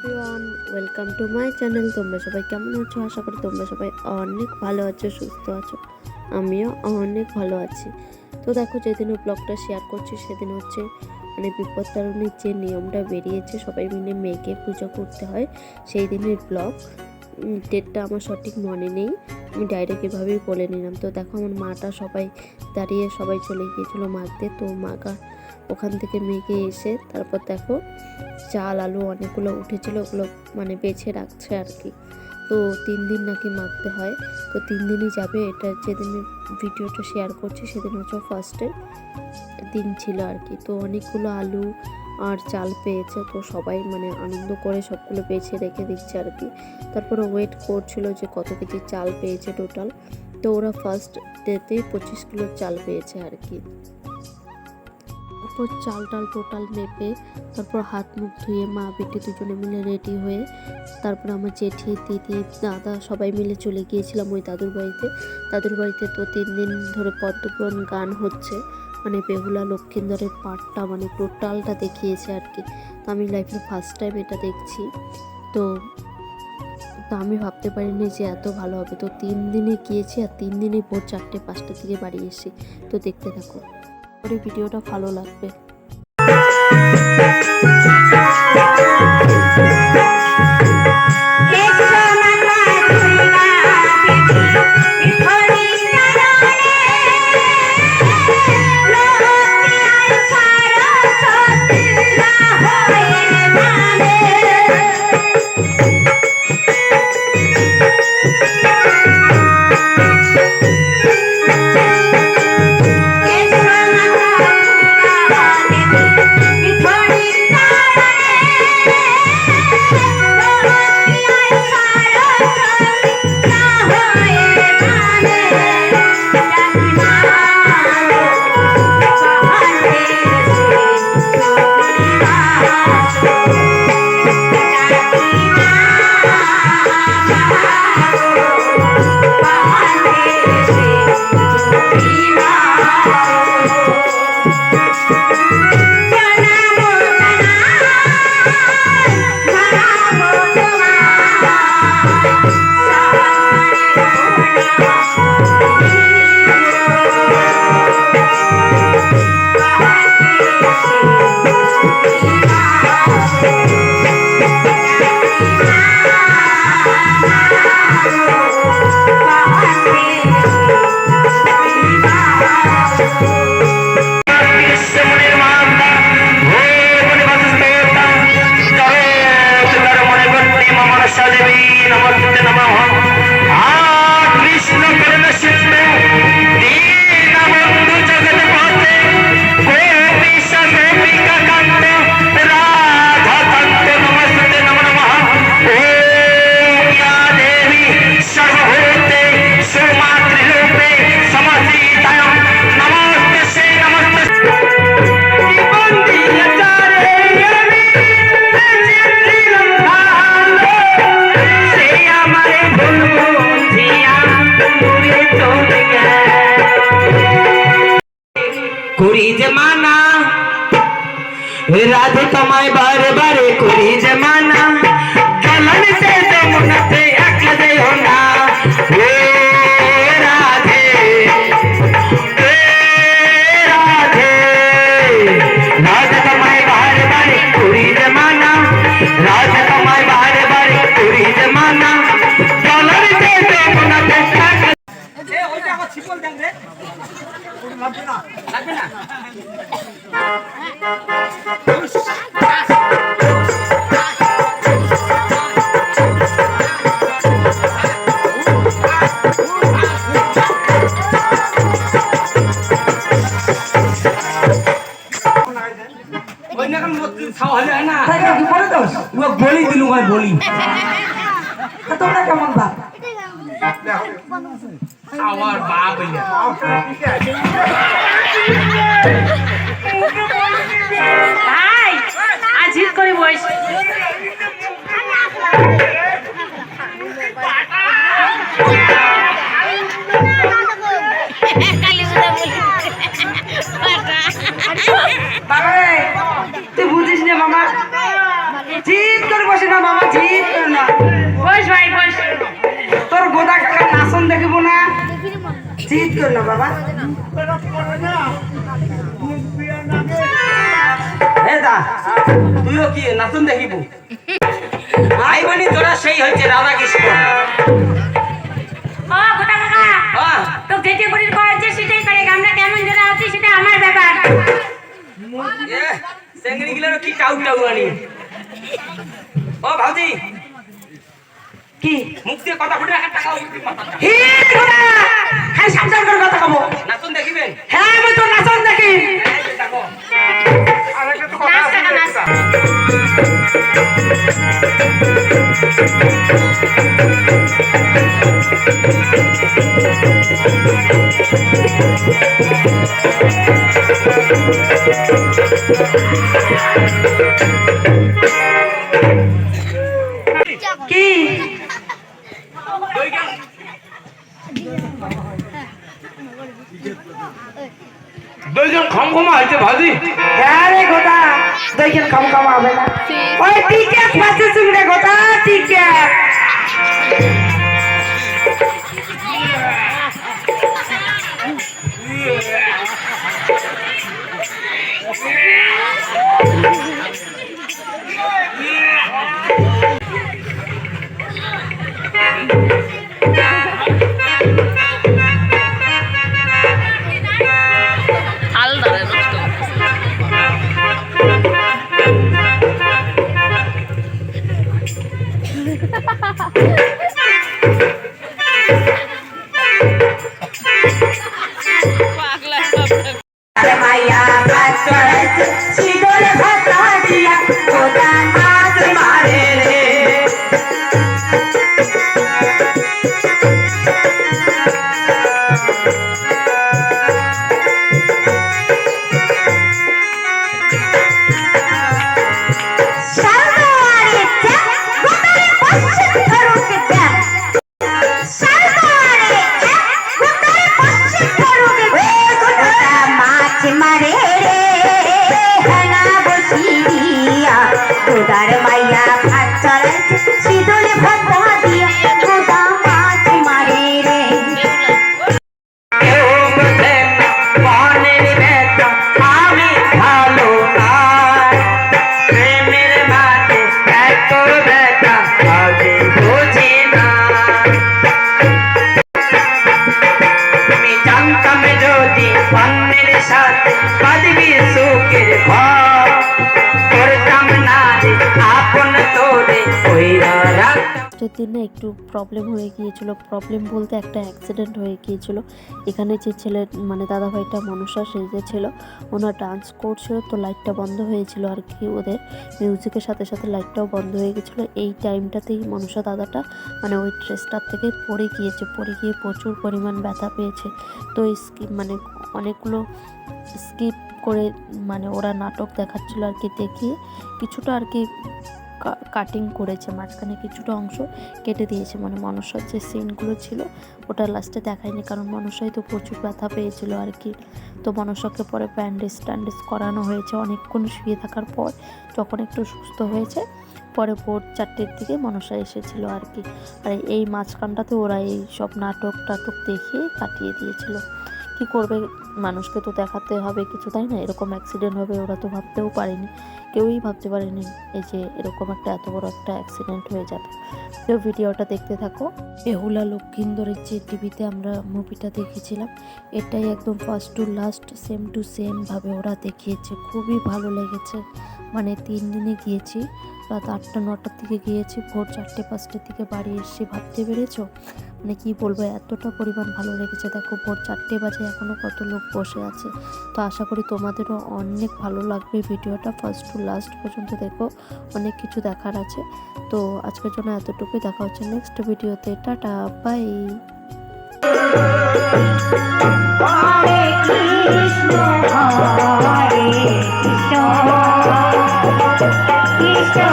Everyone, welcome to my channel. তোমরা সবাই কেমন আছো? আশা করি তোমরা সবাই অনেক ভালো আছো, সুস্থ আছো। আমিও অনেক ভালো আছি। তো দেখো, যেদিনও ব্লগটা শেয়ার করছি সেদিন হচ্ছে বিপত্তারিণীর যে নিয়মটা বেরিয়েছে, সবাই মিলে মেয়েকে পুজো করতে হয়, সেই দিনের ব্লগ। ডেটটা আমার সঠিক মনে নেই, আমি ডাইরেক্ট এভাবেই বলে নিলাম। তো দেখো, আমার মাটা সবাই দাঁড়িয়ে সবাই চলে গিয়েছিলো মাখতে। তো মাখা ওখান থেকে মেয়েকে এসে তারপর দেখো চাল আলু অনেকগুলো উঠেছিল, ওগুলো বেছে রাখছে আর কি। তো 3 দিন নাকি মাখতে হয়, তো 3 দিনই যাবে। এটা যেদিন ভিডিওটা শেয়ার করছি সেদিন হচ্ছে ফার্স্টের দিন ছিল আর কি। তো অনেকগুলো আলু আর চাল পেয়েছে, তো সবাই আনন্দ করে সবগুলো বেছে রেখে দিচ্ছে আর কি। তারপরে ওয়েট করছিল যে কত কেজি চাল পেয়েছে টোটাল। তো ওরা ফার্স্ট ডেতেই 25 কিলো চাল পেয়েছে আর কি। তারপর চাল টাল টোটাল মেপে তারপর হাত মুখ ধুয়ে মা বেটি দুজনে মিলে রেডি হয়ে তারপর আমার জেঠি দিদি দাদা সবাই মিলে চলে গিয়েছিলাম ওই দাদুর বাড়িতে। তো 3 দিন ধরে পদ্মপুরাণ গান হচ্ছে, বেহুলা লক্ষ্মীন্দরের পাঠটা টোটালটা দেখিয়েছে আর কি। তো আমি লাইফের ফার্স্ট টাইম এটা দেখছি। তো আমি ভাবতে পারিনি যে এত ভালো হবে। তো 3 দিনে গিয়েছি আর 3 দিনে ভোর 4টে-5টার দিকে বাড়ি এসেছি। তো দেখতে থাকো, পরে ভিডিওটা ভালো লাগবে। করি যে মানা রাধে তোমায় বারে বারে করি যে মানা, চলনতে যমুনাতে একা যেও না। হে রাধে রাধে রাধে তোমায় বারে বারে করি যে মানা, রাধে তোমায় বারে বারে করি যে মানা, চলনতে যমুনাতে একা। ওইটা আমার ছিপল দেন রে, লাগবে না লাগবে না। বলি দিলু ভাই বলি তোমরা কেমন বাপ আমার বাপ ভাই আজিত করে বস তুই বুঝিস না মামা জিদ করে বসে বসে না বাবা, জিত না। বস ভাই বস। তোর গোদা কাকা নাচন দেখিব না, জিত কর না বাবা। হে দা, তুইও কি নাচন দেখিব? ভাই বনি তোরা সেই হচ্ছে রাধা কৃষ্ণ। ও গোটা কাকা, হ্যাঁ, তো যেটি করির কয়েছে সেটাই করে, আমরা কেমন জোরে আছি সেটা আমার ব্যাপার। এ সেঙ্গড়ি গিলার কি টাউ টাউ আনি। ও ভাউজি, কি মুখ দিয়ে কথা ফুটে রাখার টাকা হি গোদা, হ্যাঁ সাবধান করে কথা কব। নাচন দেখিবেন? হ্যাঁ আমি তো নাচন দেখি। দেখো নাচ কাকা নাচ। কি দুইজন খমখমা হয়েছে ভাজি। হ্যাঁ রে গোদা, দেখেন খাম খাম হবে না। ওই টিকেট পাচ্ছে শুনলে গোদা, টিকেট। माया भक्त शिडोल भक्ता दिया गोदा नाच मारे रे सर्वारे त्या गोदारे पश्चिम धरुक त्या सर्वारे त्या गोदारे पश्चिम धरुक गोदा माछ मारे रे हना बसिया गोदार माया भात चढ़ाई सिदोल भात दिया गोदा माछ मारे रे কেউ বোঝে না মনের ব্যথা, আমি ভালো নাই। প্রেমের মাঝে এত ব্যথা আগে বুঝি না। আমি জানতাম যদি অন্যের সাথে বাঁধবি সুখের ঘর, করতাম না রে আপন তোরে কইরা রাখতাম। লাস্টের দিন না একটু প্রবলেম হয়ে গিয়েছিল, প্রবলেম বলতে একটা অ্যাক্সিডেন্ট হয়ে গিয়েছিল। এখানে যে ছেলে মানে দাদাভাইটা মনসা সেজেছিল, ওনার ডান্স করছিল, তো লাইটটা বন্ধ হয়েছিল আর কি, ওদের মিউজিকের সাথে সাথে লাইটটাও বন্ধ হয়ে গেছিলো। এই টাইমটাতেই মনসা দাদাটা মানে ওই ড্রেসটার থেকে পড়ে গিয়ে প্রচুর পরিমাণ ব্যথা পেয়েছে। তো স্কিপ মানে অনেকগুলো স্কিপ করে মানে ওরা নাটক দেখাচ্ছিল আর কি, দেখিয়ে কিছুটা আর কি কাটিং করেছে, মাঝখানে কিছুটা অংশ কেটে দিয়েছে, মানে মনসার যে সিনগুলো ছিল ওটা লাস্টে দেখায়নি, কারণ মনসাই তো প্রচুর ব্যথা পেয়েছিল আর কি। তো মনসাকে পরে ব্যান্ডেজ ট্যান্ডেজ করানো হয়েছে অনেকক্ষণ শুয়ে থাকার পর, যখন একটু সুস্থ হয়েছে পরে ভোর 4টের দিকে মনসা এসেছিল আর কি। আর এই মাঝখানটাতে ওরা এই সব নাটক টাটক দেখিয়ে কাটিয়ে দিয়েছিল। কি করবে, মানুষকে তো দেখাতে হবে কিছু, তাই না? এরকম অ্যাক্সিডেন্ট হবে ওরা তো ভাবতেও পারেনি, কেউই ভাবতে পারেনি এই যে এরকম একটা এত বড় একটা অ্যাক্সিডেন্ট হয়ে যাবে। তো ভিডিওটা দেখতে থাকো। বেহুলা লক্ষিন্দরের যে টিভিতে আমরা মুভিটা দেখেছিলাম, এটাই একদম first to last same to same ভাবে ওরা দেখিয়েছে, খুবই ভালো লেগেছে। মানে 3 দিনে গিয়েছি, রাত 8টা-9টার দিকে গিয়েছি, ভোর 4টে-5টের দিকে বাড়ি এসেছি, ভাবতে পেরেছো? মানে কি বলবো, এতটা পরিমাণ ভালো লেগেছে। দেখো ভোর 4টে বাজে, এখনও কত লোক বসে আছে। তো আশা করি তোমাদেরও অনেক ভালো লাগবে ভিডিওটা, ফার্স্ট টু লাস্ট পর্যন্ত দেখো, অনেক কিছু দেখার আছে। তো আজকের জন্য এতটুকুই, দেখা হচ্ছে নেক্সট ভিডিওতে। Tata, bye. हरे कृष्ण हरे कृष्ण कृष्ण